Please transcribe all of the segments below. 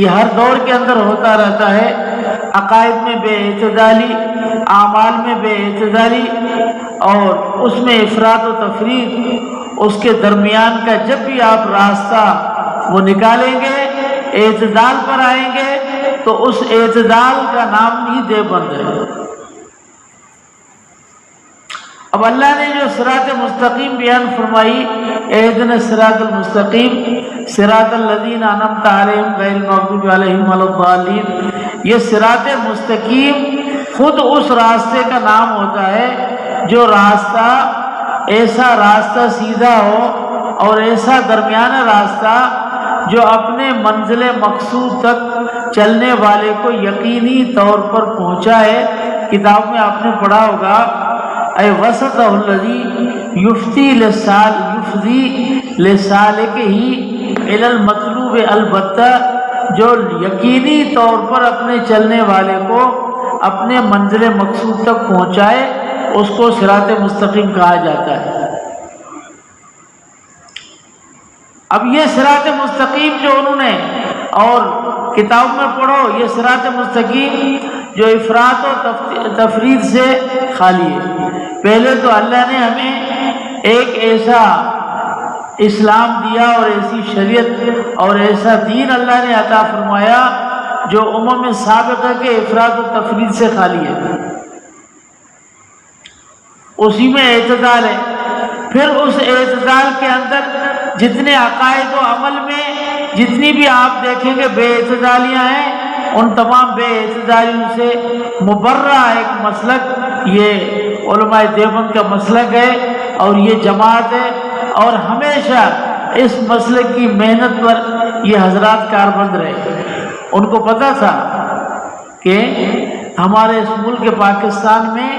یہ ہر دور کے اندر ہوتا رہتا ہے، عقائد میں بے اعتدالی، اعمال میں بے اعتدالی، اور اس میں افراط و تفریط، اس کے درمیان کا جب بھی آپ راستہ وہ نکالیں گے، اعتدال پر آئیں گے، تو اس اعتدال کا نام ہی دیوبند ہے۔ اب اللہ نے جو صراط مستقیم بیان فرمائی، اہدنا الصراط المستقیم صراط الذین انعمت علیہم غیر المغضوب علیہم ولا الضالین، یہ صراط مستقیم خود اس راستے کا نام ہوتا ہے جو راستہ ایسا راستہ سیدھا ہو اور ایسا درمیانہ راستہ جو اپنے منزل مقصود تک چلنے والے کو یقینی طور پر پہنچائے۔ کتاب میں آپ نے پڑھا ہوگا، اے وسطہ الذی یفضی لسالکہ الی المطلوب، البتہ جو یقینی طور پر اپنے چلنے والے کو اپنے منزل مقصود تک پہنچائے، اس کو صراط مستقیم کہا جاتا ہے۔ اب یہ صراط مستقیم جو انہوں نے، اور کتاب میں پڑھو، یہ صراط مستقیم جو افراط و تفرید سے خالی ہے۔ پہلے تو اللہ نے ہمیں ایک ایسا اسلام دیا اور ایسی شریعت اور ایسا دین اللہ نے عطا فرمایا جو امم سابقہ کے افراط و تفرید سے خالی ہے، اسی میں اعتدال ہے۔ پھر اس اعتدال کے اندر جتنے عقائد و عمل میں جتنی بھی آپ دیکھیں گے بے اعتدالیاں ہیں، ان تمام بے اعتدالیوں سے مبرہ ایک مسلک یہ علماء دیوبند کا مسلک ہے، اور یہ جماعت ہے، اور ہمیشہ اس مسلک کی محنت پر یہ حضرات کاربند رہے۔ ان کو پتہ تھا کہ ہمارے اس ملک پاکستان میں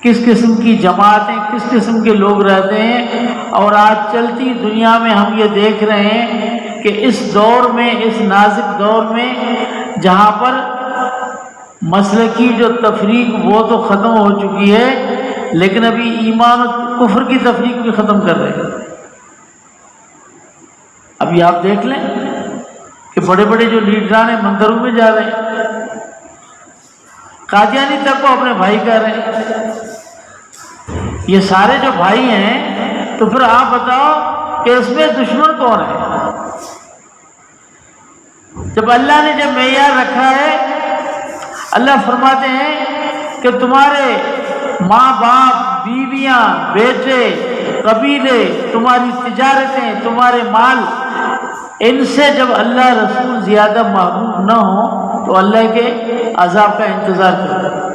کس قسم کی جماعتیں، کس قسم کے لوگ رہتے ہیں، اور آج چلتی دنیا میں ہم یہ دیکھ رہے ہیں کہ اس دور میں، اس نازک دور میں، جہاں پر مسلکی جو تفریق وہ تو ختم ہو چکی ہے، لیکن ابھی ایمان و کفر کی تفریق بھی ختم کر رہے ہیں۔ ابھی آپ دیکھ لیں کہ بڑے بڑے جو لیڈران ہیں مندروں میں جا رہے ہیں، قادیانی تک کو اپنے بھائی کہہ رہے ہیں۔ یہ سارے جو بھائی ہیں، تو پھر آپ بتاؤ کہ اس میں دشمن کون ہے؟ جب اللہ نے جب معیار رکھا ہے، اللہ فرماتے ہیں کہ تمہارے ماں باپ، بیویاں، بیٹے، قبیلے، تمہاری تجارتیں، تمہارے مال، ان سے جب اللہ رسول زیادہ محبوب نہ ہو تو اللہ کے عذاب کا انتظار کرو۔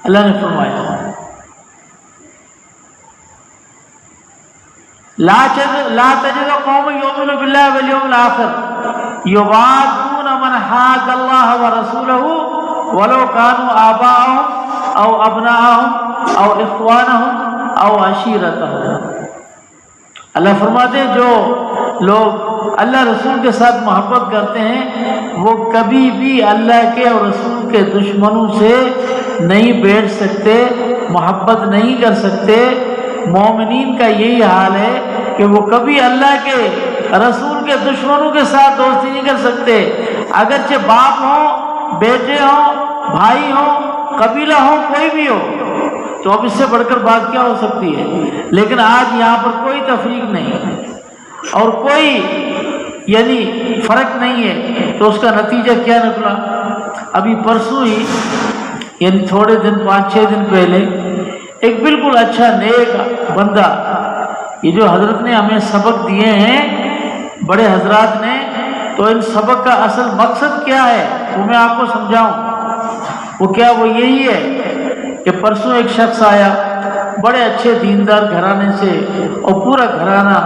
اللہ نے فرمایا لا تجد قوم یؤمنون باللہ والیوم الآخر یوادون من حاد اللہ ورسولہ ولو كانوا آباءهم او ابناءهم او اخوانهم او عشیرتهم۔ اللہ فرماتے ہیں جو لوگ اللہ رسول کے ساتھ محبت کرتے ہیں، وہ کبھی بھی اللہ کے اور رسول کے دشمنوں سے نہیں بیٹھ سکتے، محبت نہیں کر سکتے۔ مومنین کا یہی حال ہے کہ وہ کبھی اللہ کے رسول کے دشمنوں کے ساتھ دوستی نہیں کر سکتے، اگرچہ باپ ہوں، بیٹے ہوں، بھائی ہوں، قبیلہ ہوں، کوئی بھی ہو۔ تو اب اس سے بڑھ کر بات کیا ہو سکتی ہے؟ لیکن آج یہاں پر کوئی تفریق نہیں ہے اور کوئی یعنی فرق نہیں ہے، تو اس کا نتیجہ کیا نکلا؟ ابھی پرسوں ہی یعنی تھوڑے دن 5-6 دن پہلے ایک بالکل اچھا نیک بندہ، یہ جو حضرت نے ہمیں سبق دیے ہیں بڑے حضرات نے، تو ان سبق کا اصل مقصد کیا ہے وہ میں آپ کو سمجھاؤں۔ وہ کیا؟ وہ یہی ہے کہ پرسوں ایک شخص آیا بڑے اچھے دیندار گھرانے سے، اور پورا گھرانہ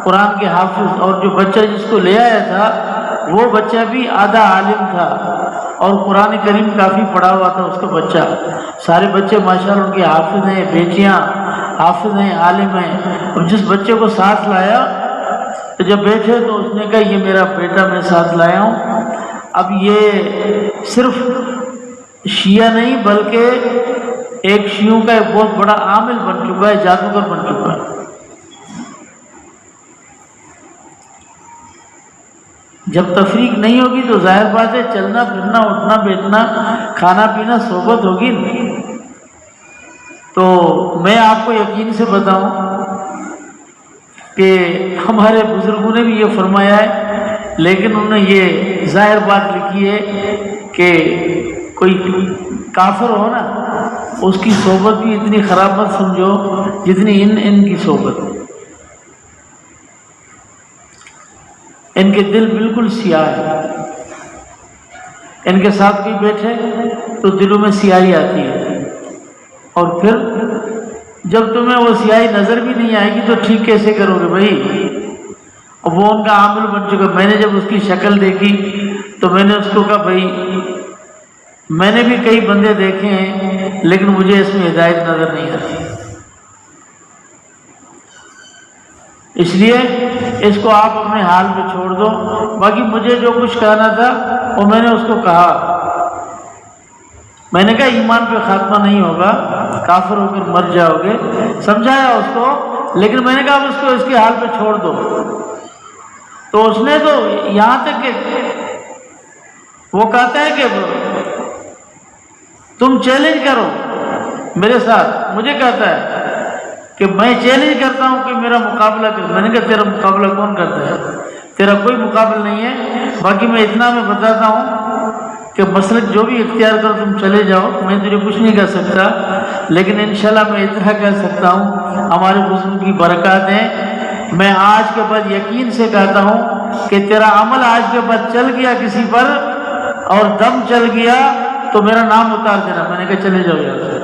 قرآن کے حافظ، اور جو بچہ جس کو لے آیا تھا وہ بچہ بھی آدھا عالم تھا اور قرآن کریم کافی پڑھا ہوا تھا اس کا بچہ۔ سارے بچے ماشاءاللہ ان کے حافظ ہیں، بیٹیاں حافظ ہیں، عالم ہیں۔ اور جس بچے کو ساتھ لایا تو جب بیٹھے تو اس نے کہا یہ میرا بیٹا میں ساتھ لایا ہوں۔ اب یہ صرف شیعہ نہیں بلکہ ایک شیعوں کا ایک بہت بڑا عامل بن چکا ہے، جادوگر بن چکا ہے۔ جب تفریق نہیں ہوگی تو ظاہر بات ہے چلنا پھرنا اٹھنا بیٹھنا کھانا پینا صحبت ہوگی نہیں۔ تو میں آپ کو یقین سے بتاؤں کہ ہمارے بزرگوں نے بھی یہ فرمایا ہے، لیکن انہوں نے یہ ظاہر بات لکھی ہے کہ کوئی کافر ہو نا اس کی صحبت بھی اتنی خراب مت سمجھو جتنی ان کی صحبت۔ ان کے دل بالکل سیاہ ہے، ان کے ساتھ بھی بیٹھے تو دلوں میں سیاہی آتی ہے، اور پھر جب تمہیں وہ سیاہی نظر بھی نہیں آئے گی تو ٹھیک کیسے کرو گے بھائی؟ اب وہ ان کا عامل بن چکا۔ میں نے جب اس کی شکل دیکھی تو میں نے اس کو کہا بھائی میں نے بھی کئی بندے دیکھے ہیں لیکن مجھے اس میں ہدایت نظر نہیں آتی، اس لیے اس کو آپ اپنے حال پہ چھوڑ دو۔ باقی مجھے جو کچھ کہنا تھا وہ میں نے اس کو کہا۔ میں نے کہا ایمان پہ خاتمہ نہیں ہوگا، کافر ہو کر مر جاؤ گے، سمجھایا اس کو، لیکن میں نے کہا اب اس کو اس کے حال پہ چھوڑ دو۔ تو اس نے تو یہاں تک کہ وہ کہتا ہے کہ تم چیلنج کرو میرے ساتھ، مجھے کہتا ہے کہ میں چیلنج کرتا ہوں کہ میرا مقابلہ کر۔ میں نے کہا تیرا مقابلہ کون کرتا ہے؟ تیرا کوئی مقابلہ نہیں ہے۔ باقی میں اتنا میں بتاتا ہوں کہ مسلک جو بھی اختیار کرو تم چلے جاؤ، میں تجھے کچھ نہیں کہہ سکتا، لیکن انشاءاللہ میں اتنا کہہ سکتا ہوں ہمارے بزرگوں کی برکات ہیں۔ میں آج کے بعد یقین سے کہتا ہوں کہ تیرا عمل آج کے بعد چل گیا کسی پر اور دم چل گیا تو میرا نام اتار دینا۔ میں نے کہا چلے جاؤ یہاں سے۔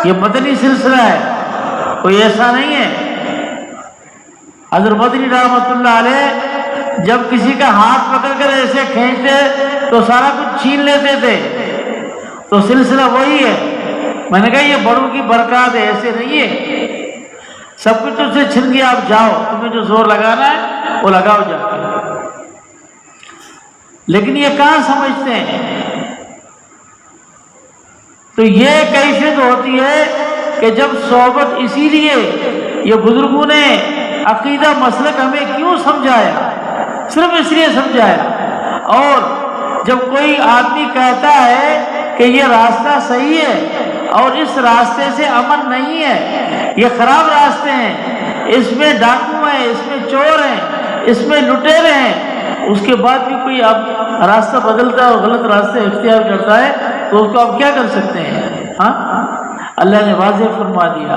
یہ مدنی سلسلہ ہے، کوئی ایسا نہیں ہے۔ حضرت مدنی رحمۃ اللہ علیہ جب کسی کا ہاتھ پکڑ کر ایسے کھینچتے تو سارا کچھ چھین لیتے تھے، تو سلسلہ وہی ہے۔ میں نے کہا یہ بڑوں کی برکات ہے، ایسے نہیں ہے۔ سب کچھ تم سے چھن گیا، آپ جاؤ، تمہیں جو زور لگانا ہے وہ لگاؤ جا کے۔ لیکن یہ کہاں سمجھتے ہیں؟ تو یہ کیفیت ہوتی ہے کہ جب صحبت، اسی لیے یہ بزرگوں نے عقیدہ مسلک ہمیں کیوں سمجھایا؟ صرف اس لیے سمجھایا۔ اور جب کوئی آدمی کہتا ہے کہ یہ راستہ صحیح ہے اور اس راستے سے امن نہیں ہے، یہ خراب راستے ہیں، اس میں ڈاکو ہیں، اس میں چور ہیں، اس میں لٹیرے ہیں، اس کے بعد بھی کوئی اب راستہ بدلتا ہے اور غلط راستے اختیار کرتا ہے تو اس کو آپ کیا کر سکتے ہیں؟ ہاں، اللہ نے واضح فرما دیا۔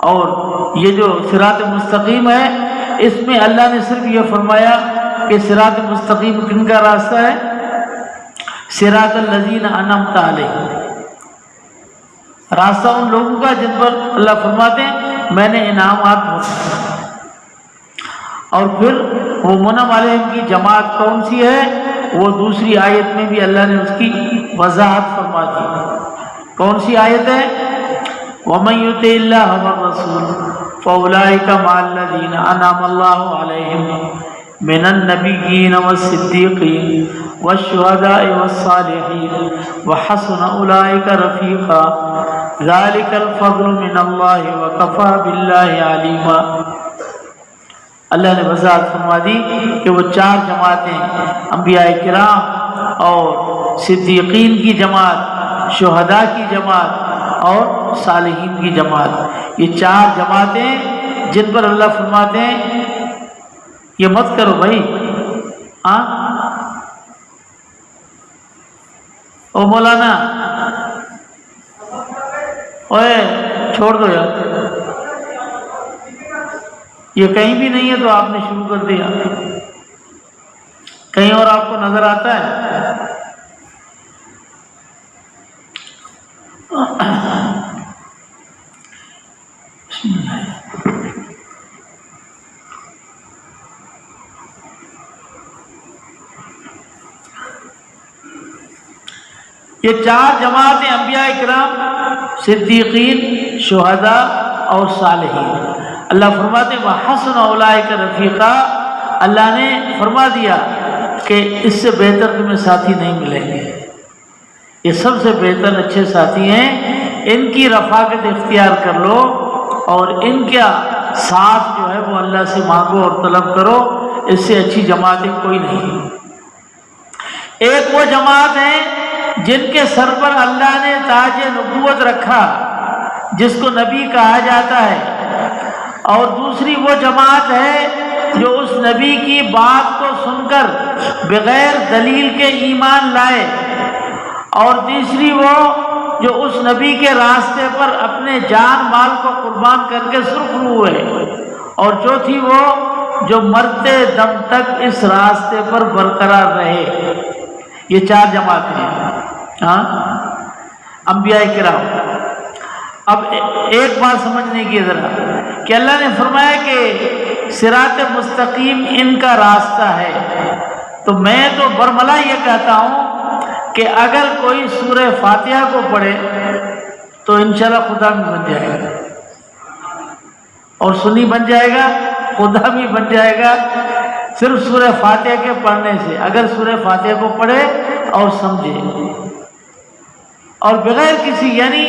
اور یہ جو صراط مستقیم ہے، اس میں اللہ نے صرف یہ فرمایا کہ صراط مستقیم کن کا راستہ ہے؟ صراط الذین انعمت علیہم، راستہ ان لوگوں کا جن پر اللہ فرماتے ہیں میں نے انعامات بخشے۔ اور پھر وہ منعم علیہم کی جماعت کون سی ہے؟ وہ دوسری آیت میں بھی اللہ نے اس کی وضاحت فرما دی۔ کون سی آیت ہے؟ وَمَن يُطِعِ اللَّهَ وَالرَّسُولَ فَأُولَٰئِكَ مَعَ الَّذِينَ أَنْعَمَ اللَّهُ عَلَيْهِم مِّنَ النَّبِيِّينَ وَالصِّدِّيقِينَ وَالشُّهَدَاءِ وَالصَّالِحِينَ وَحَسُنَ أُولَٰئِكَ رَفِيقًا ذَلِكَ الْفَضْلُ مِنَ اللَّهِ وَكَفَىٰ بِاللَّهِ عَلِيمًا۔ اللہ نے وضاحت فرما دی کہ وہ چار جماعتیں، انبیاء کرام اور صدیقین کی جماعت، شہداء کی جماعت اور صالحین کی جماعت، یہ چار جماعتیں جن پر اللہ فرماتے ہیں یہ مت کرو بھائی۔ ہاں او مولانا، اوے چھوڑ دو یار، یہ کہیں بھی نہیں ہے تو آپ نے شروع کر دیا، کہیں اور آپ کو نظر آتا ہے؟ یہ چار جماعتیں انبیاء کرام، صدیقین، شہداء اور صالحین، اللہ فرماتے ہیں وَحَسُنَ أُولَٰئِكَ رَفِيقًا، اللہ نے فرما دیا کہ اس سے بہتر تمہیں ساتھی نہیں ملیں گے، یہ سب سے بہتر اچھے ساتھی ہیں، ان کی رفاقت اختیار کر لو اور ان کا ساتھ جو ہے وہ اللہ سے مانگو اور طلب کرو، اس سے اچھی جماعتیں کوئی نہیں۔ ایک وہ جماعت ہے جن کے سر پر اللہ نے تاج نبوت رکھا، جس کو نبی کہا جاتا ہے، اور دوسری وہ جماعت ہے جو اس نبی کی بات کو سن کر بغیر دلیل کے ایمان لائے، اور تیسری وہ جو اس نبی کے راستے پر اپنے جان مال کو قربان کر کے سرخرو ہوئے، اور چوتھی وہ جو مرتے دم تک اس راستے پر برقرار رہے۔ یہ چار جماعتیں ہیں انبیاء کرام۔ اب ایک بات سمجھنے کی ذرا کہ اللہ نے فرمایا کہ صراط مستقیم ان کا راستہ ہے، تو میں تو برملا یہ کہتا ہوں کہ اگر کوئی سورہ فاتحہ کو پڑھے تو انشاءاللہ خدا بھی بن جائے گا، اور سنی بن جائے گا، خدا بھی بن جائے گا، صرف سورہ فاتحہ کے پڑھنے سے۔ اگر سورہ فاتحہ کو پڑھے اور سمجھے، اور بغیر کسی، یعنی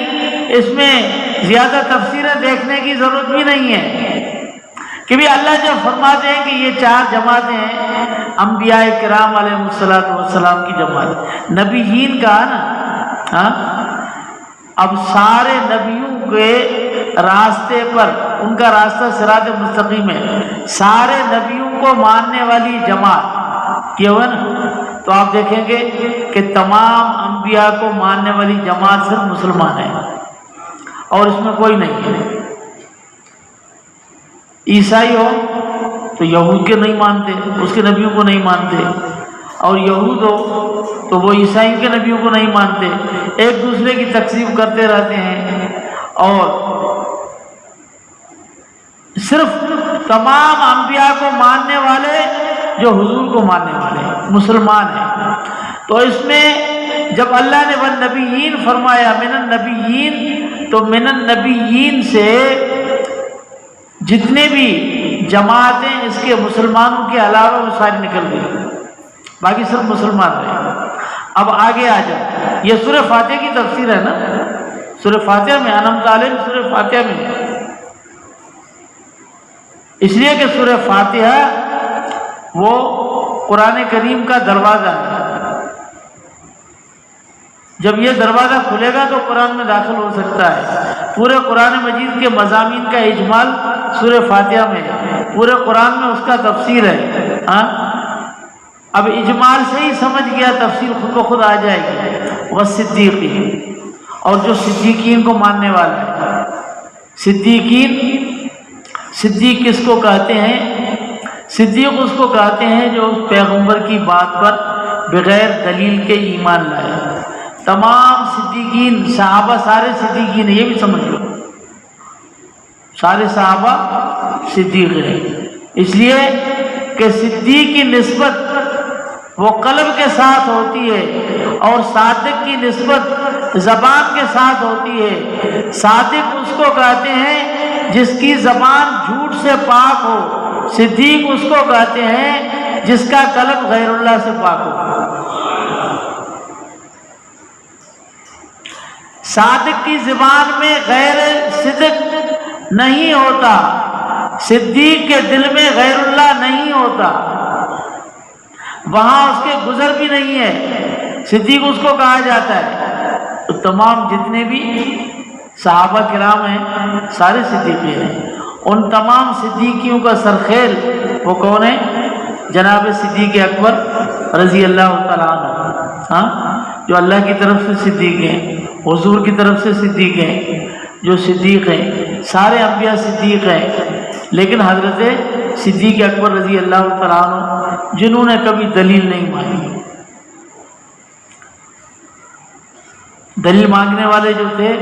اس میں زیادہ تفسیریں دیکھنے کی ضرورت بھی نہیں ہے، کہ بھی اللہ جب فرماتے ہیں کہ یہ چار جماعتیں ہیں، انبیاء کرام علیہ السلام کی جماعت، نبیین کا نا، اب سارے نبیوں کے راستے پر، ان کا راستہ صراط مستقیم ہے، سارے نبیوں کو ماننے والی جماعت یہ ہوا نا، تو آپ دیکھیں گے کہ تمام انبیاء کو ماننے والی جماعت صرف مسلمان ہے، اور اس میں کوئی نہیں ہے۔ عیسائی ہو تو یہود کے نہیں مانتے، اس کے نبیوں کو نہیں مانتے، اور یہود ہو تو وہ عیسائی کے نبیوں کو نہیں مانتے، ایک دوسرے کی تقسیم کرتے رہتے ہیں، اور صرف تمام انبیاء کو ماننے والے جو حضور کو ماننے والے ہیں، مسلمان ہیں۔ تو اس میں جب اللہ نے والنبیین فرمایا من النبیین، تو من النبیین سے جتنے بھی جماعتیں اس کے مسلمانوں کے علاوہ وہ ساری نکل گئی، باقی صرف مسلمان رہے۔ اب آگے آ جاؤ، یہ سورہ فاتحہ کی تفسیر ہے نا، سورہ فاتحہ میں انعمت علیہم سورہ فاتحہ میں، اس لیے کہ سورہ فاتحہ وہ قرآن کریم کا دروازہ ہے، جب یہ دروازہ کھلے گا تو قرآن میں داخل ہو سکتا ہے۔ پورے قرآن مجید کے مضامین کا اجمال سورہ فاتحہ میں ہے، پورے قرآن میں اس کا تفسیر ہے۔ اب اجمال سے ہی سمجھ گیا، تفسیر خود بخود آ جائے گی۔ والصدیقین، اور جو صدیقین کو ماننے والا ہے، صدیقین، صدیق کس کو کہتے ہیں؟ صدیق اس کو کہتے ہیں جو اس پیغمبر کی بات پر بغیر دلیل کے ایمان لائے۔ تمام صدیقین، صحابہ سارے صدیقین ہیں، یہ بھی سمجھ لو، سارے صحابہ صدیق ہیں، اس لیے کہ صدیق کی نسبت وہ قلب کے ساتھ ہوتی ہے، اور صادق کی نسبت زبان کے ساتھ ہوتی ہے۔ صادق اس کو کہتے ہیں جس کی زبان جھوٹ سے پاک ہو، صدیق اس کو کہتے ہیں جس کا قلب غیر اللہ سے پاک ہو۔ صادق کی زبان میں غیر صدق نہیں ہوتا، صدیق کے دل میں غیر اللہ نہیں ہوتا، وہاں اس کے گزر بھی نہیں ہے، صدیق اس کو کہا جاتا ہے۔ تو تمام جتنے بھی صحابہ کرام ہیں سارے صدیقی ہیں، ان تمام صدیقیوں کا سرخیل وہ کون ہے؟ جناب صدیق اکبر رضی اللہ تعالیٰ عنہ، جو اللہ کی طرف سے صدیق ہیں، حضور کی طرف سے صدیق ہیں، جو صدیق ہیں، سارے انبیاء صدیق ہیں، لیکن حضرت صدیق اکبر رضی اللہ تعالیٰ عنہ جنہوں نے کبھی دلیل نہیں مانگی، دلیل مانگنے والے جو تھے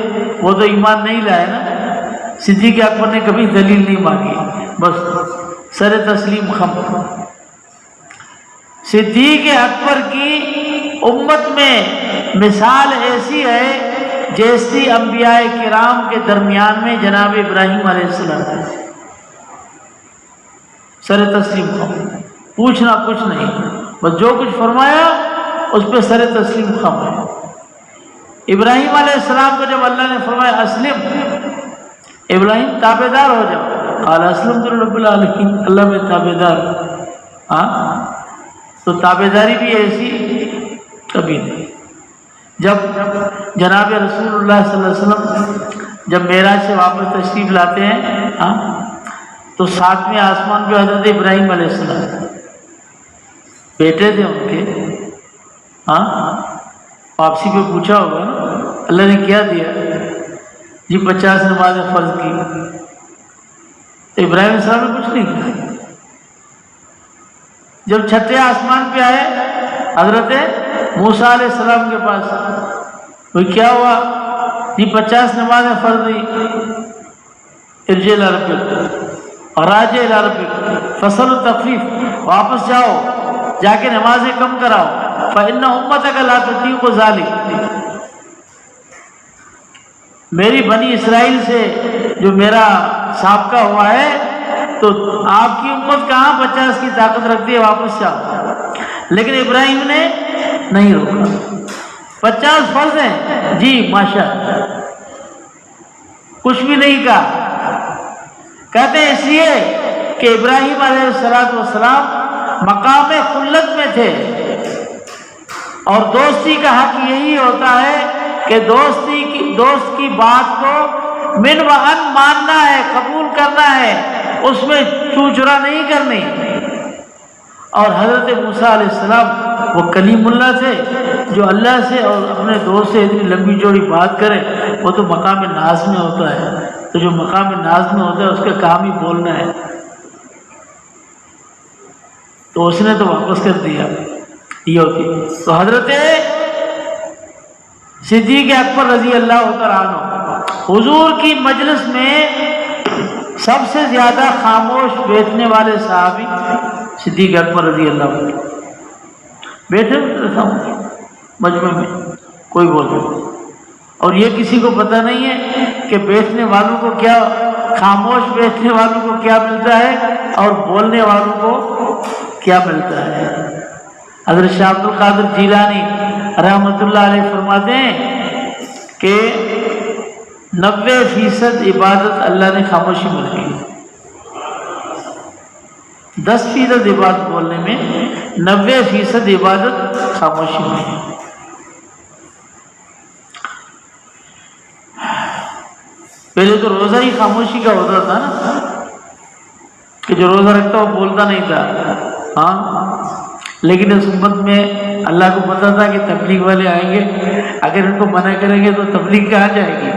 وہ تو ایمان نہیں لائے نا، صدیق اکبر نے کبھی دلیل نہیں مانگی، بس سر تسلیم خم۔ صدیق اکبر کی امت میں مثال ایسی ہے جیسی انبیاء کرام کے درمیان میں جناب ابراہیم علیہ السلام ہے، سر تسلیم خم، پوچھنا کچھ نہیں، بس جو کچھ فرمایا اس پہ سر تسلیم خم ہے۔ ابراہیم علیہ السلام کو جب اللہ نے فرمایا اسلم، ابراہیم تابعدار ہو جاؤ، قال اسلمت لرب العالمین، اللہ میں تابعدار۔ تو تابعداری بھی ایسی کبھی نہیں۔ جب جناب رسول اللہ صلی اللہ علیہ وسلم جب معراج سے واپس تشریف لاتے ہیں تو ساتویں آسمان پہ حضرت ابراہیم علیہ السلام بیٹے تھے ان کے، واپسی پہ پوچھا ہوگا نا اللہ نے کیا دیا؟ جی 50 نمازیں فرض کی۔ تو ابراہیم علیہ السلام نے کچھ نہیں کیا۔ جب چھٹے آسمان پہ آئے حضرت موسیٰ علیہ السلام کے پاس، وہ کیا ہوا؟ جی 50 نمازیں فرض دی۔ ارجع الی ربک اور راجع الی ربک فصل التخفیف، واپس جاؤ جا کے نمازیں کم کراؤ، فإن امتک لا تطیق ذلک، میری بنی اسرائیل سے جو میرا سابقہ ہوا ہے تو آپ کی امت کہاں 50 کی طاقت رکھتی ہے، واپس جاؤ۔ لیکن ابراہیم نے نہیں روکا۔ 50 فرض ہیں جی ماشاء، کچھ بھی نہیں کہا۔ کہتے ہیں اس لیے کہ ابراہیم علیہ السلام مقام خلت میں تھے، اور دوستی کا حق یہی ہوتا ہے کہ دوست کی بات کو من و ان ماننا ہے، قبول کرنا ہے، اس میں چوچرا نہیں کرنی۔ اور حضرت موسیٰ علیہ السلام وہ کلیم اللہ تھے جو اللہ سے اور اپنے دوست سے اتنی لمبی چوڑی بات کرے، وہ تو مقام ناز میں ہوتا ہے۔ تو جو مقام ناز میں ہوتا ہے اس کا کام ہی بولنا ہے، تو اس نے تو واپس کر دیا۔ یہ ہوتی تو حضرت صدیق اکبر رضی اللہ تعالیٰ عنہ حضور کی مجلس میں سب سے زیادہ خاموش بیٹھنے والے صحابی صدیق اکبر رضی اللہ عنہ، بیٹھے خاموش مجمع میں، کوئی بولتے نہیں۔ اور یہ کسی کو پتہ نہیں ہے کہ بیٹھنے والوں کو کیا، خاموش بیٹھنے والوں کو کیا ملتا ہے اور بولنے والوں کو کیا ملتا ہے۔ حضرت شاہ عبد القادر جیلانی رحمۃ اللہ علیہ فرماتے ہیں کہ 90% عبادت اللہ نے خاموشی میں کی، 10% عبادت بولنے میں، 90% عبادت خاموشی میں۔ پہلے تو روزہ ہی خاموشی کا ہوتا تھا نا، کہ جو روزہ رکھتا وہ بولتا نہیں تھا، لیکن اس امت میں اللہ کو پتا تھا کہ تبلیغ والے آئیں گے، اگر ان کو منع کریں گے تو تبلیغ کہاں جائے گی،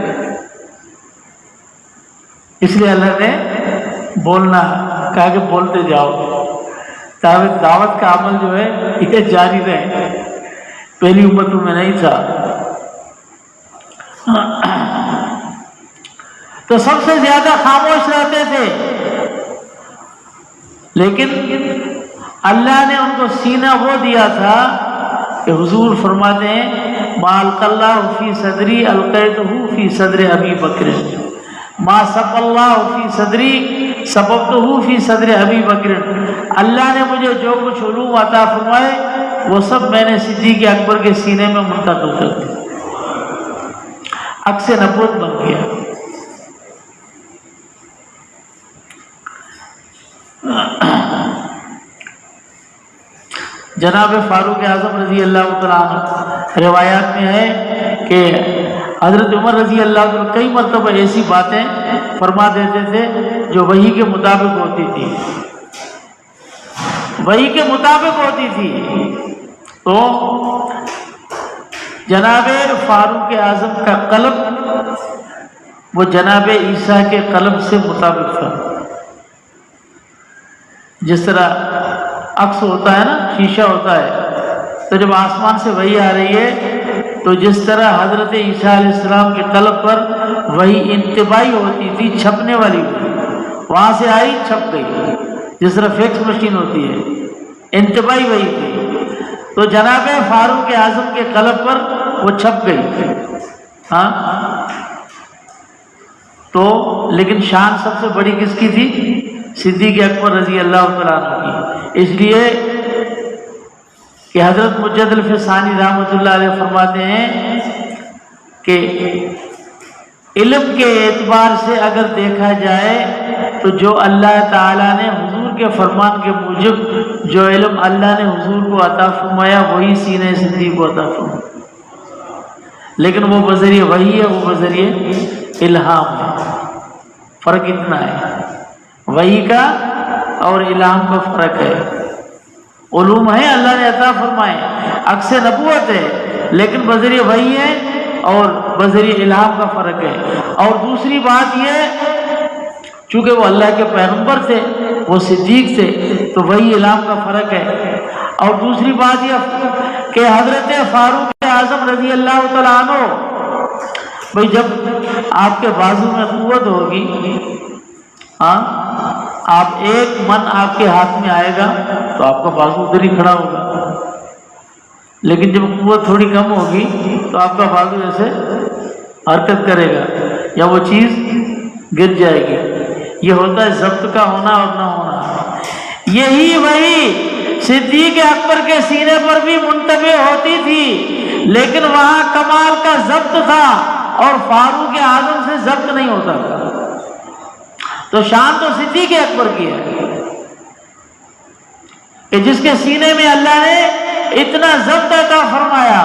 اس لیے اللہ نے بولنا کہا کہ بولتے جاؤ تاکہ دعوت کا عمل جو ہے یہ جاری رہے۔ پہلی امتوں میں نہیں تھا۔ تو سب سے زیادہ خاموش رہتے تھے، لیکن اللہ نے ان کو سینہ وہ دیا تھا کہ حضور فرماتے ہیں ما القى الله فی صدری القیتہ فی صدر ابی بکر، ما سب اللہ فی صدری سببتہ فی صدر ابی بکر، اللہ نے مجھے جو کچھ علوم عطا فرمائے وہ سب میں نے صدیق اکبر کے سینے میں منتقل کر دی، عکس نبوت بن گیا۔ جناب فاروق اعظم رضی اللہ تعالیٰ عنہ روایات میں ہے کہ حضرت عمر رضی اللہ عنہ کئی مرتبہ ایسی باتیں فرما دیتے تھے جو وحی کے مطابق ہوتی تھی، وحی کے مطابق ہوتی تھی۔ تو جناب فاروق اعظم کا قلب وہ جناب عیسیٰ کے قلب سے مطابق تھا۔ جس طرح عکس ہوتا ہے نا، شیشہ ہوتا ہے، تو جب آسمان سے وحی آ رہی ہے تو جس طرح حضرت عیسیٰ علیہ السلام کے قلب پر وحی انتباہی ہوتی تھی، چھپنے والی ہوئی، وہاں سے آئی چھپ گئی، جس طرح فیکس مشین ہوتی ہے، انتباہی وحی تھی۔ تو جناب فاروق اعظم کے قلب پر وہ چھپ گئی، تو لیکن شان سب سے بڑی کس کی تھی؟ صدیق اکبر رضی اللہ تعالیٰ عنہ کی۔ اس لیے کہ حضرت مجد الفسانی رحمۃ اللہ علیہ فرماتے ہیں کہ علم کے اعتبار سے اگر دیکھا جائے تو جو اللہ تعالیٰ نے حضور کے فرمان کے موجب جو علم اللہ نے حضور کو عطا فرمایا وہی سینہ صدیق کو عطا فرمایا، لیکن وہ بذریعہ وحی ہے، وہ بذریعہ الہام ہے۔ فرق اتنا ہے، وحی کا اور الہام کا فرق ہے۔ علوم ہے اللہ نے عطا فرمائے، عکس نبوت ہے، لیکن بذریعہ وحی ہے اور بذریعہ الہام کا فرق ہے۔ اور دوسری بات یہ، چونکہ وہ اللہ کے پیغمبر تھے، وہ صدیق تھے، تو وحی الہام کا فرق ہے۔ اور دوسری بات یہ کہ حضرت فاروق اعظم رضی اللہ تعالیٰ عنہ، بھئی جب آپ کے بازو میں قوت ہوگی، آپ ایک من آپ کے ہاتھ میں آئے گا تو آپ کا بازو ادھر ہی کھڑا ہوگا، لیکن جب قوت تھوڑی کم ہوگی تو آپ کا بازو ایسے حرکت کرے گا یا وہ چیز گر جائے گی۔ یہ ہوتا ہے ضبط کا ہونا اور نہ ہونا۔ یہی وہی صدیق اکبر کے سینے پر بھی منتبہ ہوتی تھی، لیکن وہاں کمال کا ضبط تھا اور فاروق اعظم سے ضبط نہیں ہوتا تھا۔ تو شان تو صدیق اکبر کی ہے کہ جس کے سینے میں اللہ نے اتنا ضبط عطا فرمایا،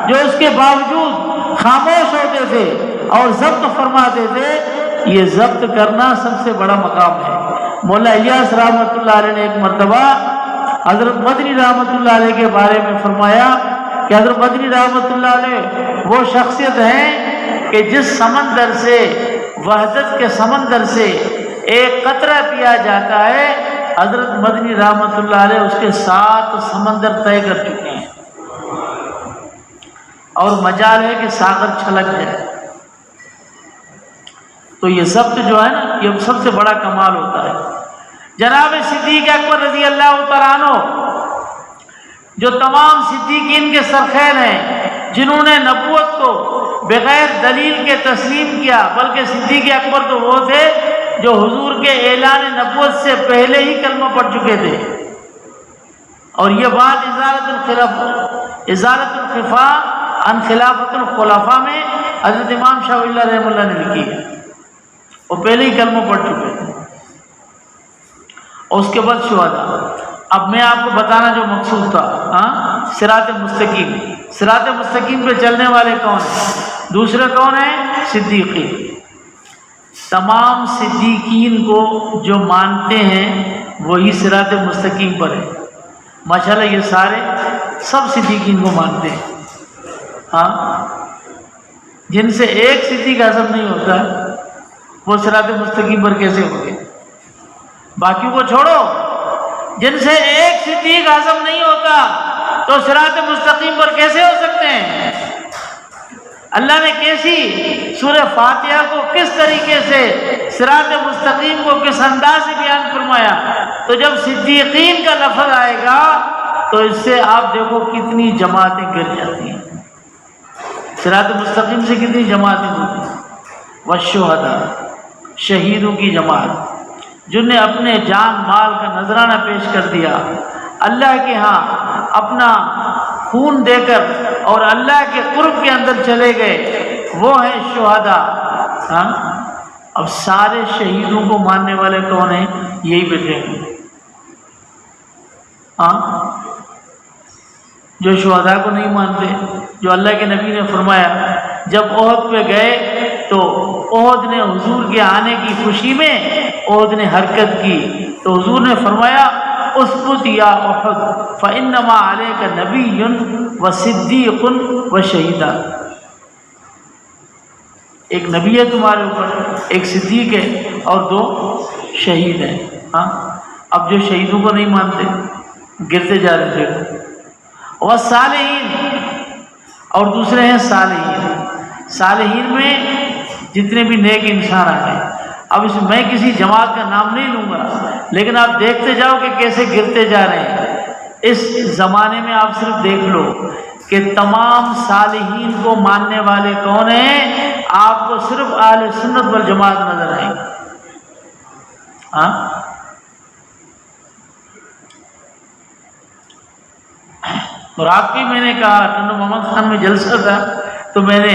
جو اس کے باوجود خاموش ہوتے تھے اور ضبط فرماتے تھے۔ یہ ضبط کرنا سب سے بڑا مقام ہے۔ مولا الیاس رحمۃ اللہ علیہ نے ایک مرتبہ حضرت مدنی رحمۃ اللہ علیہ کے بارے میں فرمایا کہ حضرت مدنی رحمۃ اللہ علیہ وہ شخصیت ہیں کہ جس سمندر سے، وحدت کے سمندر سے ایک قطرہ پیا جاتا ہے، حضرت مدنی رحمۃ اللہ علیہ اس کے 7 سمندر طے کر چکے ہیں، اور مجال ہے کہ ساغر چھلک جائے۔ تو یہ ضبط جو ہے نا، یہ سب سے بڑا کمال ہوتا ہے۔ جناب صدیق اکبر رضی اللہ تعالیٰ عنہ جو تمام صدیقین کے سرخیل ہیں، جنہوں نے نبوت کو بغیر دلیل کے تسلیم کیا، بلکہ صدیق اکبر تو وہ تھے جو حضور کے اعلان نبوت سے پہلے ہی کلمہ پڑھ چکے تھے۔ اور یہ بات ازالۃ الخفا عن خلافت الخلفاء میں حضرت امام شاہ ولی اللہ رحمہ اللہ نے لکھی ہے، وہ پہلے ہی کلمہ پڑھ چکے تھے۔ اور اس کے بعد شہداء۔ اب میں آپ کو بتانا جو مقصود تھا، صراط مستقیم، صراط مستقیم پہ چلنے والے کون ہیں؟ دوسرے کون ہیں؟ صدیقین۔ تمام صدیقین کو جو مانتے ہیں وہی صراط مستقیم پر ہے۔ ماشاءاللہ یہ سارے سب صدیقین کو مانتے ہیں، جن سے ایک صدیق اعظم نہیں ہوتا وہ صراط مستقیم پر کیسے ہو گئے؟ باقیوں کو چھوڑو، جن سے ایک صدیق اعظم نہیں ہوتا تو صراط مستقیم پر کیسے ہو سکتے ہیں؟ اللہ نے کیسی سورہ فاتحہ کو کس طریقے سے، صراط مستقیم کو کس انداز سے بیان فرمایا۔ تو جب صدیقین کا لفظ آئے گا تو اس سے آپ دیکھو کتنی جماعتیں گر جاتی ہیں، صراط مستقیم سے کتنی جماعتیں ہوتی ہیں۔ والشہداء، شہیدوں کی جماعت جن نے اپنے جان مال کا نذرانہ پیش کر دیا، اللہ کے ہاں اپنا خون دے کر اور اللہ کے قرب کے اندر چلے گئے، وہ ہیں شہداء۔ اب سارے شہیدوں کو ماننے والے کون ہیں؟ یہی بیٹھے ہیں، جو شہداء کو نہیں مانتے۔ جو اللہ کے نبی نے فرمایا جب احد پہ گئے تو احد نے حضور کے آنے کی خوشی میں احد نے حرکت کی، تو حضور نے فرمایا اسبت یا احد فانما علیک نبی و صدیق و شہیدان۔ ایک نبی ہے تمہارے اوپر، ایک صدیق ہے اور 2 شہید ہیں۔ اب جو شہیدوں کو نہیں مانتے گرتے جا رہے تھے۔ اور صالحین، اور دوسرے ہیں صالحین۔ صالحین میں جتنے بھی نیک انسان آئے، اب اس میں کسی جماعت کا نام نہیں لوں گا، لیکن آپ دیکھتے جاؤ کہ کیسے گرتے جا رہے ہیں۔ اس زمانے میں آپ صرف دیکھ لو کہ تمام صالحین کو ماننے والے کون ہیں، آپ کو صرف اہل سنت والجماعت نظر آئیں گے۔ اور آپ کی میں نے کہا ٹنڈو محمد خان میں جلسہ تھا تو میں نے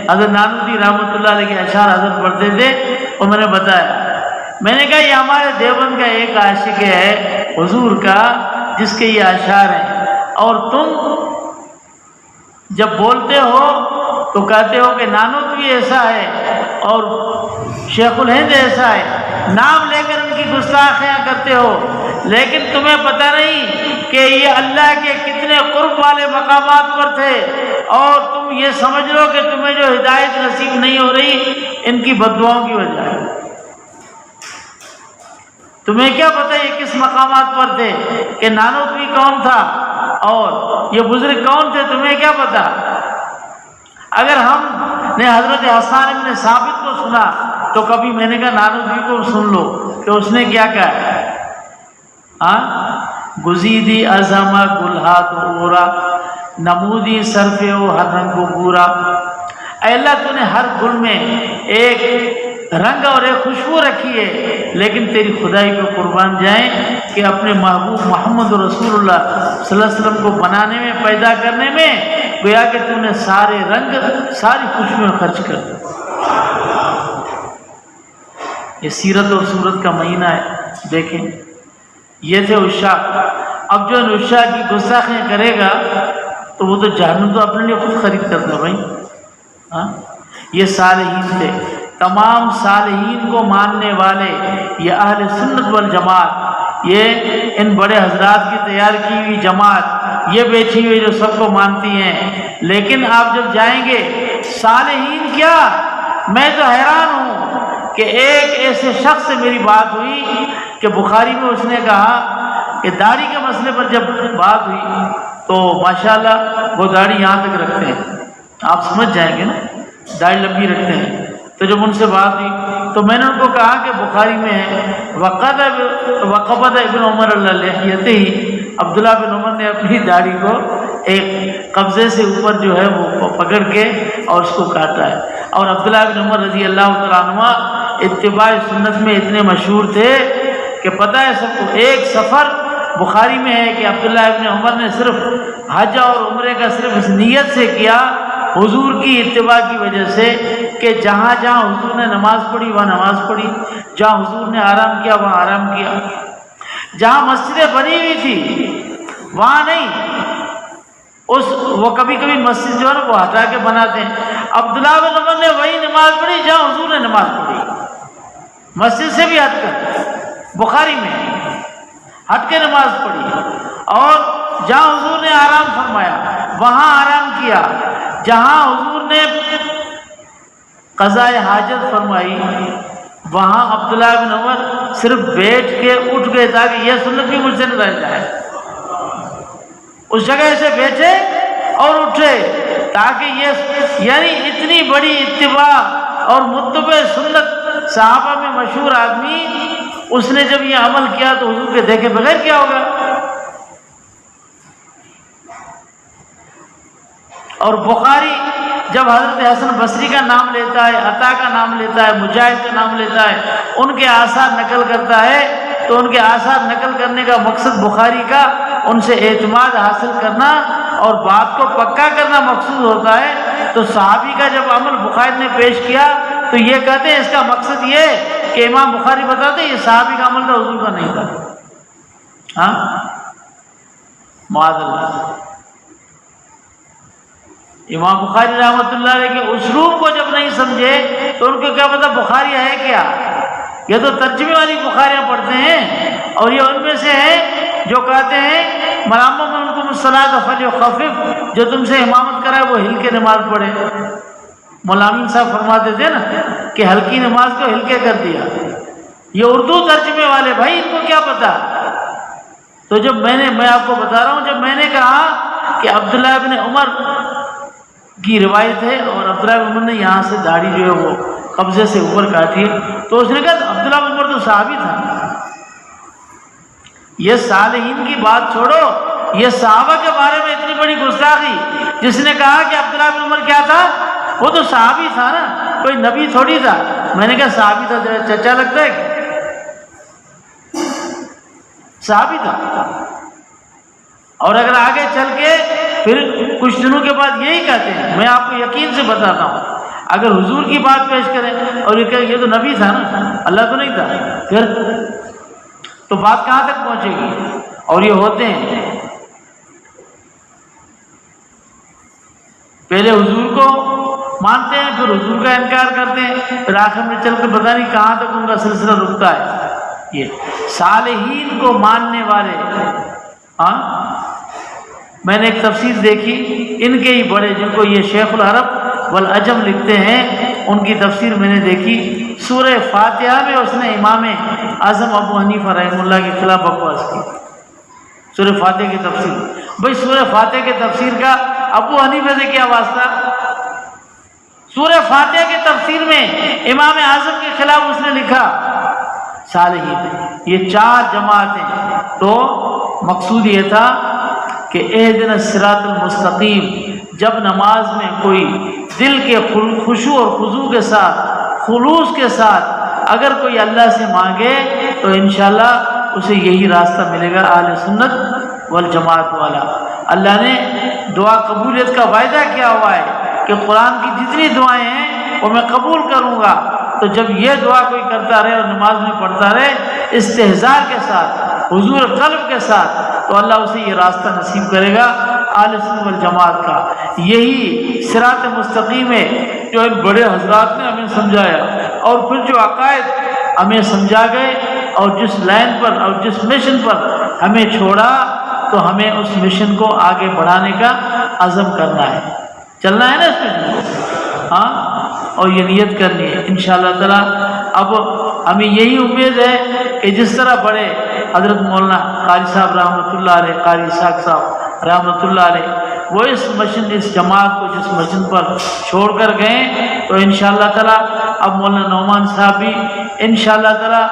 حضرت نانوتوی رحمۃ اللہ علیہ کے اشعار حضرت پڑھتے تھے اور میں نے بتایا، میں نے کہا یہ ہمارے دیوبند کا ایک عاشق ہے حضور کا جس کے یہ اشعار ہیں، اور تم جب بولتے ہو تو کہتے ہو کہ نانوت بھی ایسا ہے اور شیخ الہند ایسا ہے، نام لے کر ان کی گستاخیاں کرتے ہو، لیکن تمہیں پتہ نہیں کہ یہ اللہ کے کتنے قرب والے مقامات پر تھے، اور تم یہ سمجھ لو کہ تمہیں جو ہدایت نصیب نہیں ہو رہی ان کی بد دعاؤں کی وجہ ہے۔ تمہیں کیا پتہ یہ کس مقامات پر تھے، کہ نانوتوی کون تھا اور یہ بزرگ کون تھے، تمہیں کیا پتہ؟ اگر ہم نے حضرت حسان ابن ثابت کو سنا تو کبھی میں نے کہا نانوتوی کو سن لو کہ اس نے کیا کہا، گزیدی ازما گلہات اورا نمودی صرف و ہر رنگ و گورا، اے اللہ تو نے ہر گل میں ایک رنگ اور ایک خوشبو رکھی ہے، لیکن تیری خدائی کو قربان جائیں کہ اپنے محبوب محمد رسول اللہ صلی اللہ علیہ وسلم کو بنانے میں، پیدا کرنے میں گویا کہ تو نے سارے رنگ ساری خوشبوئیں خرچ کر دی۔ یہ سیرت اور صورت کا مہینہ ہے، دیکھیں یہ تھے عشاق۔ اب جو ان عشاق کی گستاخیاں کرے گا تو وہ تو جہنم تو اپنے لیے خود خرید کرتا بھائی۔ یہ صالحین تھے، تمام صالحین کو ماننے والے، یہ اہل سنت والجماعت، یہ ان بڑے حضرات کی تیار کی ہوئی جماعت، یہ بیٹھی ہوئی جو سب کو مانتی ہیں۔ لیکن آپ جب جائیں گے صالحین کیا، میں تو حیران ہوں کہ ایک ایسے شخص سے میری بات ہوئی کہ بخاری میں اس نے کہا کہ داڑھی کے مسئلے پر جب بات ہوئی تو ماشاءاللہ وہ داڑھی یہاں تک رکھتے ہیں، آپ سمجھ جائیں گے نا، داڑھی لمبی رکھتے ہیں۔ تو جب ان سے بات ہوئی تو میں نے ان کو کہا کہ بخاری میں ہے وقبض ابن عمر اللہ لحیتہ، عبداللہ بن عمر نے اپنی داڑھی کو ایک قبضے سے اوپر جو ہے وہ پکڑ کے اور اس کو کاٹا ہے۔ اور عبداللہ بن عمر رضی اللہ تعالیٰ عنہ اتباع سنت میں اتنے مشہور تھے کہ پتہ ہے سب کو، ایک سفر بخاری میں ہے کہ عبداللہ ابن عمر نے صرف حج اور عمرے کا صرف اس نیت سے کیا حضور کی اتباع کی وجہ سے کہ جہاں جہاں حضور نے نماز پڑھی وہاں نماز پڑھی، جہاں حضور نے آرام کیا وہاں آرام کیا، جہاں مسجدیں بنی ہوئی تھی وہاں نہیں، وہ کبھی کبھی مسجد جو ہے نا وہ ہٹا کے بناتے ہیں۔ عبداللہ بن عمر نے وہی نماز پڑھی جہاں حضور نے نماز پڑھی، مسجد سے بھی ہٹ کر، بخاری میں ہٹ کے نماز پڑھی، اور جہاں حضور نے آرام فرمایا وہاں آرام کیا، جہاں حضور نے قضاء حاجت فرمائی وہاں عبداللہ بن عمر صرف بیٹھ کے اٹھ گئے تاکہ یہ سنت بھی مجھ سے نہ رہ جائے، اس جگہ سے بیٹھے اور اٹھے تاکہ یہ، یعنی اتنی بڑی اتباع اور متبع سنت صحابہ میں مشہور آدمی، اس نے جب یہ عمل کیا تو حضور کے دیکھے بغیر کیا ہوگا۔ اور بخاری جب حضرت حسن بصری کا نام لیتا ہے، عطا کا نام لیتا ہے، مجاہد کا نام لیتا ہے، ان کے آثار نقل کرتا ہے، تو ان کے آثار نقل کرنے کا مقصد بخاری کا ان سے اعتماد حاصل کرنا اور بات کو پکا کرنا مقصود ہوتا ہے۔ تو صحابی کا جب عمل بخاری نے پیش کیا تو یہ کہتے ہیں اس کا مقصد یہ کہ امام بخاری بتاتے ہیں یہ صحابی کا عمل تھا، حضور کا نہیں تھا۔ معاذ اللہ۔ امام بخاری رحمۃ اللہ علیہ کے اسلوب کو جب نہیں سمجھے تو ان کو کیا پتا بخاری ہے کیا، یہ تو ترجمے والی بخاریاں پڑھتے ہیں، اور یہ ان میں سے ہے جو کہتے ہیں مرامہ میں ان کو الصلاۃ فلیخفف، جو تم سے امامت کرائے وہ ہل کے نماز پڑھے۔ مولانا صاحب فرماتے تھے نا کہ ہلکی نماز کو ہل کے کر دیا، یہ اردو ترجمے والے بھائی ان کو کیا پتا۔ تو جب میں آپ کو بتا رہا ہوں، جب میں نے کہا کہ عبداللہ بن عمر کی روایت ہے اور عبداللہ بن عمر نے یہاں سے داڑھی جو ہے وہ قبضے سے اوپر کاٹی ہے، تو اس نے کہا عبداللہ بن عمر تو صحابی تھا۔ یہ صالحین کی بات چھوڑو، یہ صحابہ کے بارے میں اتنی بڑی گستاخی، جس نے کہا کہ عبداللہ بن عمر کیا تھا، وہ تو صحابی تھا نا، کوئی نبی تھوڑی تھا۔ میں نے کہا صحابی تھا، چچا لگتا ہے کہ صحابی تھا۔ اور اگر آگے چل کے پھر کچھ دنوں کے بعد یہی کہتے ہیں، میں آپ کو یقین سے بتاتا ہوں، اگر حضور کی بات پیش کریں اور یہ کہ یہ تو نبی تھا نا، اللہ تو نہیں تھا، پھر تو بات کہاں تک پہنچے گی؟ اور یہ ہوتے ہیں پہلے حضور کو مانتے ہیں، پھر حضور کا انکار کرتے ہیں، پھر آخر میں چل کے پتہ نہیں کہاں تک ان کا سلسلہ رکتا ہے۔ یہ صالحین کو ماننے والے، ہاں میں نے ایک تفسیر دیکھی ان کے ہی بڑے، جن کو یہ شیخ العرب والعجم لکھتے ہیں، ان کی تفسیر میں نے دیکھی، سورہ فاتحہ میں اس نے امام اعظم ابو حنیفہ رحمہ اللہ کے خلاف بکواس کی، سورہ فاتحہ کی تفسیر۔ بھائی سورہ فاتحہ کی تفسیر کا ابو حنیفہ سے کیا واسطہ؟ سورہ فاتحہ کی تفسیر میں امام اعظم کے خلاف اس نے لکھا صالحین، یہ چار جماعتیں۔ تو مقصود یہ تھا کہ اہدنا الصراط المستقیم، جب نماز میں کوئی دل کے خشوع اور خضوع کے ساتھ، خلوص کے ساتھ اگر کوئی اللہ سے مانگے تو انشاءاللہ اسے یہی راستہ ملے گا، اہل سنت والجماعت والا۔ اللہ نے دعا قبولیت کا وعدہ کیا ہوا ہے کہ قرآن کی جتنی دعائیں ہیں وہ میں قبول کروں گا۔ تو جب یہ دعا کوئی کرتا رہے اور نماز میں پڑھتا رہے استحضار کے ساتھ، حضور قلب کے ساتھ، تو اللہ اسے یہ راستہ نصیب کرے گا اہل سنت والجماعت کا۔ یہی صراط مستقیم ہے جو ان بڑے حضرات نے ہمیں سمجھایا، اور پھر جو عقائد ہمیں سمجھا گئے اور جس لائن پر اور جس مشن پر ہمیں چھوڑا، تو ہمیں اس مشن کو آگے بڑھانے کا عزم کرنا ہے، چلنا ہے نا اس مشن کو، ہاں، اور یہ نیت کرنی ہے انشاءاللہ تعالی۔ اب ہمیں یہی امید ہے کہ جس طرح بڑے حضرت مولانا قاری صاحب رحمۃ اللہ علیہ، قاری اسحاق صاحب رحمۃ اللہ علیہ، وہ اس مشن، اس جماعت کو جس مشن پر چھوڑ کر گئے، تو انشاءاللہ تعالی اب مولانا نعمان صاحب بھی انشاءاللہ تعالی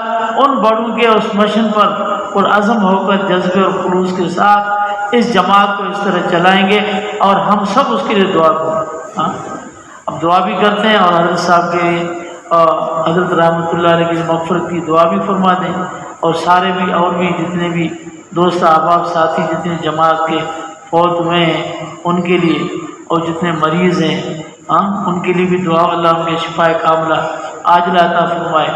ان بڑوں کے اس مشن پر پرعزم ہو کر جذبے اور خلوص کے ساتھ اس جماعت کو اس طرح چلائیں گے، اور ہم سب اس کے لیے دعا کریں۔ ہاں اب دعا بھی کرتے ہیں، اور حضرت صاحب کے حضرت رحمۃ اللہ علیہ کی مغفرت کی دعا بھی فرما دیں، اور سارے بھی اور بھی جتنے بھی دوست احباب ساتھی جتنے جماعت کے فوت ہوئے ہیں ان کے لیے، اور جتنے مریض ہیں ہاں ان کے لیے بھی دعا، اللہ ان کے شفاء کاملہ عاجلہ عطا فرمائے۔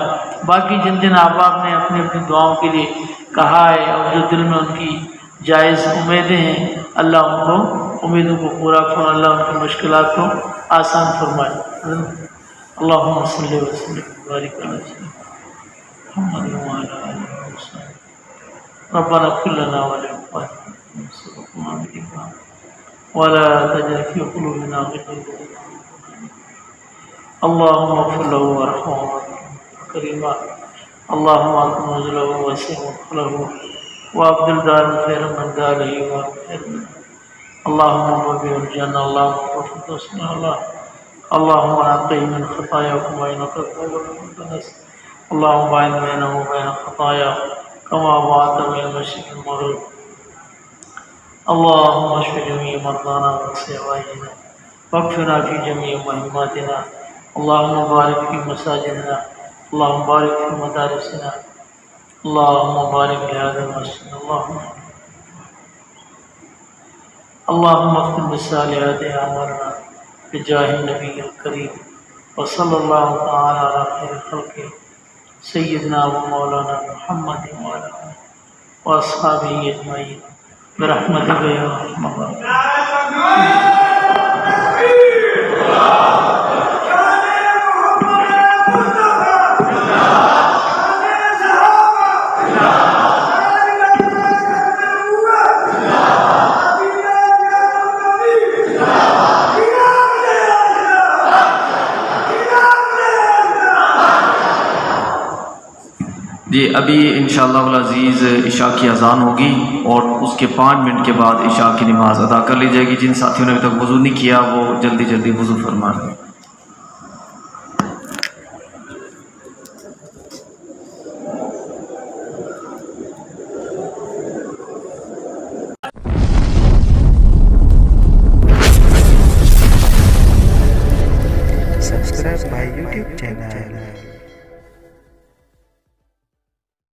باقی جن جن احباب نے اپنی اپنی دعاؤں کے لیے کہا ہے، اور جو دل میں ان کی جائز امیدیں ہیں، اللہ ان کو امیدوں کو پورا فرمائے، اللہ ان کی مشکلات کو آسان فرمائے۔ اللہم صلی وسلم وبارک علی سیدنا محمد وعلی آلہ وصحبہ۔ ربنا اغفر لنا ولإخواننا سبقونا بالإيمان ولا تجعل في قلوبنا غلا للذين اللهم اغفر له وارحمه كريما اللهم اكرم نزله وسع مدخله وابدل داره خيرا من داره وخيرا اللهم وفقه الجنة اللهم وفقه اسمه الله اللهم نقه من خطاياكم وإنك التواب الرحيم اللهم باعد بينه وبين خطاياه كما بعدت بين المشرق والمغرب اللهم اشف جميع مرضانا واغفر عوائدنا واكفنا في جميع مهماتنا اللهم بارك في مساجدنا اللهم بارك في مدارسنا اللهم بارك لهذا المسجد اللهم اختم بالصالحات اعمالنا بجاه النبي الكريم وصلى الله تعالى على خير خلقه سيدنا ومولانا محمد وعلى آله واصحابه اجمعين برحمتك يا ارحم الراحمين۔ جی ابھی انشاءاللہ العزیز عشاء کی اذان ہوگی، اور اس کے 5 منٹ کے بعد عشاء کی نماز ادا کر لی جائے گی۔ جن ساتھیوں نے ابھی تک وضو نہیں کیا وہ جلدی جلدی وضو فرما لیں۔